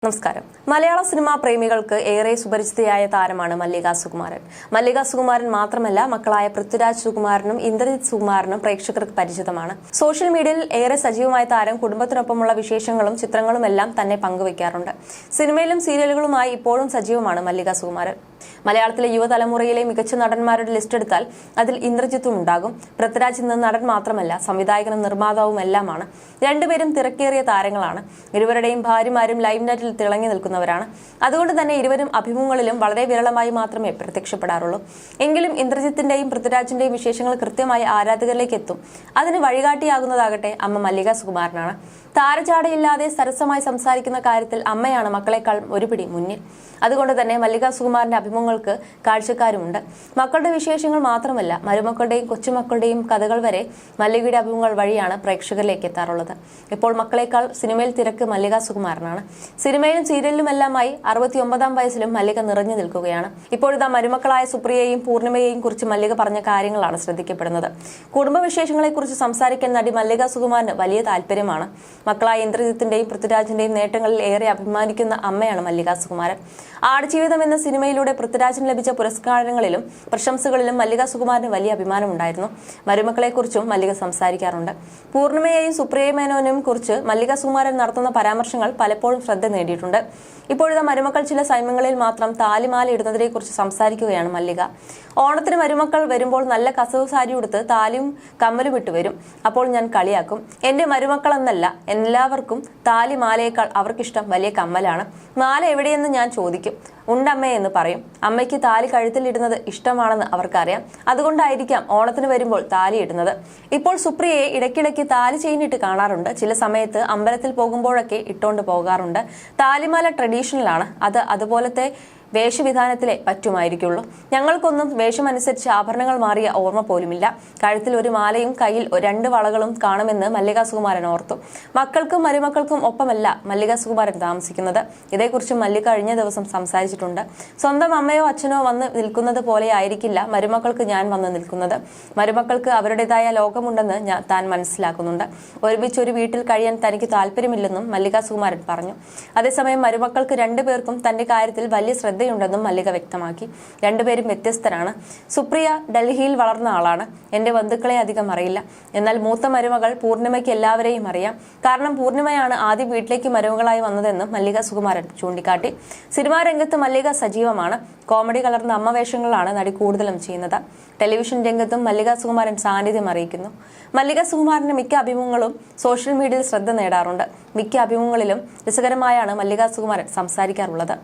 നമസ്കാരം. മലയാള സിനിമാ പ്രേമികൾക്ക് ഏറെ സുപരിചിതയായ താരമാണ് മല്ലിക സുകുമാരൻ. മല്ലിക സുകുമാരൻ മാത്രമല്ല, മക്കളായ പൃഥ്വിരാജ് സുകുമാരനും ഇന്ദ്രജിത് സുകുമാരനും പ്രേക്ഷകർക്ക് പരിചിതമാണ്. സോഷ്യൽ മീഡിയയിൽ ഏറെ സജീവമായ താരം കുടുംബത്തിനൊപ്പമുള്ള വിശേഷങ്ങളും ചിത്രങ്ങളുമെല്ലാം തന്നെ പങ്കുവയ്ക്കാറുണ്ട്. സിനിമയിലും സീരിയലുകളുമായി ഇപ്പോഴും സജീവമാണ് മല്ലിക സുകുമാരൻ. മലയാളത്തിലെ യുവതലമുറയിലെ മികച്ച നടന്മാരുടെ ലിസ്റ്റ് എടുത്താൽ അതിൽ ഇന്ദ്രജിത്തും ഉണ്ടാകും. പൃഥ്വിരാജ് ഇന്ന് നടൻ മാത്രമല്ല, സംവിധായകനും നിർമ്മാതാവും എല്ലാമാണ്. രണ്ടുപേരും തിരക്കേറിയ താരങ്ങളാണ്. ഇരുവരുടെയും ഭാര്യമാരും ലൈം ലൈറ്റിൽ തിളങ്ങി നിൽക്കുന്നവരാണ്. അതുകൊണ്ട് തന്നെ ഇരുവരും അഭിമുഖങ്ങളിലും വളരെ വിരളമായി മാത്രമേ പ്രത്യക്ഷപ്പെടാറുള്ളൂ. എങ്കിലും ഇന്ദ്രജിത്തിന്റെയും പൃഥ്വിരാജിന്റെയും വിശേഷങ്ങൾ കൃത്യമായി ആരാധകരിലേക്ക് എത്തും. അതിന് വഴികാട്ടിയാകുന്നതാകട്ടെ അമ്മ മല്ലിക സുകുമാരനാണ്. താരചാടയില്ലാതെ സരസമായി സംസാരിക്കുന്ന കാര്യത്തിൽ അമ്മയാണ് മക്കളെക്കാൾ ഒരു പിടി മുന്നിൽ. അതുകൊണ്ട് തന്നെ മല്ലിക സുകുമാരന്റെ അഭിമുഖങ്ങൾക്ക് കാഴ്ചക്കാരുമുണ്ട്. മക്കളുടെ വിശേഷങ്ങൾ മാത്രമല്ല, മരുമക്കളുടെയും കൊച്ചുമക്കളുടെയും കഥകൾ വരെ മല്ലികയുടെ അഭിമുഖങ്ങൾ വഴിയാണ് പ്രേക്ഷകരിലേക്ക് എത്താറുള്ളത്. ഇപ്പോൾ മക്കളെക്കാൾ സിനിമയിൽ തിരക്ക് മല്ലിക സുകുമാരനാണ്. സിനിമയിലും സീരിയലിലുമെല്ലാമായി 69-ാം വയസ്സിലും മല്ലിക നിറഞ്ഞു നിൽക്കുകയാണ്. ഇപ്പോഴിതാ മരുമക്കളായ സുപ്രിയയെയും പൂർണിമയെയും കുറിച്ച് മല്ലിക പറഞ്ഞ കാര്യങ്ങളാണ് ശ്രദ്ധിക്കപ്പെടുന്നത്. കുടുംബവിശേഷങ്ങളെക്കുറിച്ച് സംസാരിക്കാൻ നടി മല്ലിക സുകുമാരന് വലിയ താല്പര്യമാണ്. മക്കളായ ഇന്ദ്രജിത്തിന്റെയും പൃഥ്വിരാജിന്റെയും നേട്ടങ്ങളിൽ ഏറെ അഭിമാനിക്കുന്ന അമ്മയാണ് മല്ലിക സുകുമാരൻ. ആടുജീവിതം എന്ന സിനിമയിലൂടെ പൃഥ്വിരാജിന് ലഭിച്ച പുരസ്കാരങ്ങളിലും പ്രശംസകളിലും മല്ലിക സുകുമാരന് വലിയ അഭിമാനമുണ്ടായിരുന്നു. മരുമക്കളെക്കുറിച്ചും മല്ലിക സംസാരിക്കാറുണ്ട്. പൂർണിമയെയും സുപ്രിയ മേനോനെയും കുറിച്ച് മല്ലിക സുകുമാരൻ നടത്തുന്ന പരാമർശങ്ങൾ പലപ്പോഴും ശ്രദ്ധ നേടിയിട്ടുണ്ട്. ഇപ്പോഴത്തെ മരുമക്കൾ ചില സമയങ്ങളിൽ മാത്രം താലിമാല ഇടുന്നതിനെ കുറിച്ച് സംസാരിക്കുകയാണ് മല്ലിക. ഓണത്തിന് മരുമക്കൾ വരുമ്പോൾ നല്ല കസവ് സാരി ഉടുത്ത് താലിയും കമ്മലും ഇട്ട് വരും. അപ്പോൾ ഞാൻ കളിയാക്കും, എന്റെ മരുമക്കളെന്നല്ല, എല്ലാവർക്കും താലി മാലയേക്കാൾ അവർക്കിഷ്ടം വലിയ കമ്മലാണ്. മാല എവിടെയെന്ന് ഞാൻ ചോദിക്കും. ഉണ്ടമ്മേ എന്ന് പറയും. അമ്മയ്ക്ക് താലി കഴുത്തിൽ ഇടുന്നത് ഇഷ്ടമാണെന്ന് അവർക്കറിയാം. അതുകൊണ്ടായിരിക്കാം ഓണത്തിന് വരുമ്പോൾ താലി ഇടുന്നത്. ഇപ്പോൾ സുപ്രിയയെ ഇടയ്ക്കിടയ്ക്ക് താലി ചെയിനിട്ട് കാണാറുണ്ട്. ചില സമയത്ത് അമ്പലത്തിൽ പോകുമ്പോഴൊക്കെ ഇട്ടോണ്ട് പോകാറുണ്ട്. താലിമാല ട്രഡീഷണലാണ്. അത് അതുപോലത്തെ വേഷവിധാനത്തിലെ പറ്റുമായിരിക്കുള്ളൂ. ഞങ്ങൾക്കൊന്നും വേഷമനുസരിച്ച് ആഭരണങ്ങൾ മാറിയ ഓർമ്മ പോലുമില്ല. കഴുത്തിൽ ഒരു മാലയും കയ്യിൽ 2 വളകളും കാണുമെന്ന് മല്ലിക സുകുമാരൻ ഓർത്തു. മക്കൾക്കും മരുമക്കൾക്കും ഒപ്പമല്ല മല്ലിക സുകുമാരൻ താമസിക്കുന്നത്. ഇതേക്കുറിച്ച് മല്ലിക കഴിഞ്ഞ ദിവസം സംസാരിച്ചിട്ടുണ്ട്. സ്വന്തം അമ്മയോ അച്ഛനോ വന്ന് നിൽക്കുന്നത് പോലെ ആയിരിക്കില്ല മരുമക്കൾക്ക് ഞാൻ വന്ന് നിൽക്കുന്നത്. മരുമക്കൾക്ക് അവരുടേതായ ലോകമുണ്ടെന്ന് താൻ മനസ്സിലാക്കുന്നുണ്ട്. ഒരുമിച്ചൊരു വീട്ടിൽ കഴിയാൻ തനിക്ക് താല്പര്യമില്ലെന്നും മല്ലിക സുകുമാരൻ പറഞ്ഞു. അതേസമയം മരുമക്കൾക്ക് 2 പേർക്കും തന്റെ കാര്യത്തിൽ വലിയ ശ്രദ്ധയുണ്ടെന്നും മല്ലിക വ്യക്തമാക്കി. രണ്ടുപേരും വ്യത്യസ്തരാണ്. സുപ്രിയ ഡൽഹിയിൽ വളർന്ന ആളാണ്. എന്റെ ബന്ധുക്കളെ അധികം അറിയില്ല. എന്നാൽ മൂത്ത മരുമകൾ പൂർണിമയ്ക്ക് എല്ലാവരെയും അറിയാം. കാരണം പൂർണിമയാണ് ആദ്യം വീട്ടിലേക്ക് മരുമകളായി വന്നതെന്നും മല്ലിക സുകുമാരൻ ചൂണ്ടിക്കാട്ടി. സിനിമാ രംഗത്ത് മല്ലിക സജീവമാണ്. കോമഡി കലർന്ന അമ്മവേഷങ്ങളാണ് നടി കൂടുതലും ചെയ്യുന്നത്. ടെലിവിഷൻ രംഗത്തും മല്ലിക സുകുമാരൻ സാന്നിധ്യം അറിയിക്കുന്നു. മല്ലിക സുകുമാരന്റെ മിക്ക അഭിമുഖങ്ങളും സോഷ്യൽ മീഡിയയിൽ ശ്രദ്ധ നേടാറുണ്ട്. മിക്ക അഭിമുഖങ്ങളിലും രസകരമായാണ് മല്ലിക സുകുമാരൻ സംസാരിക്കാറുള്ളത്.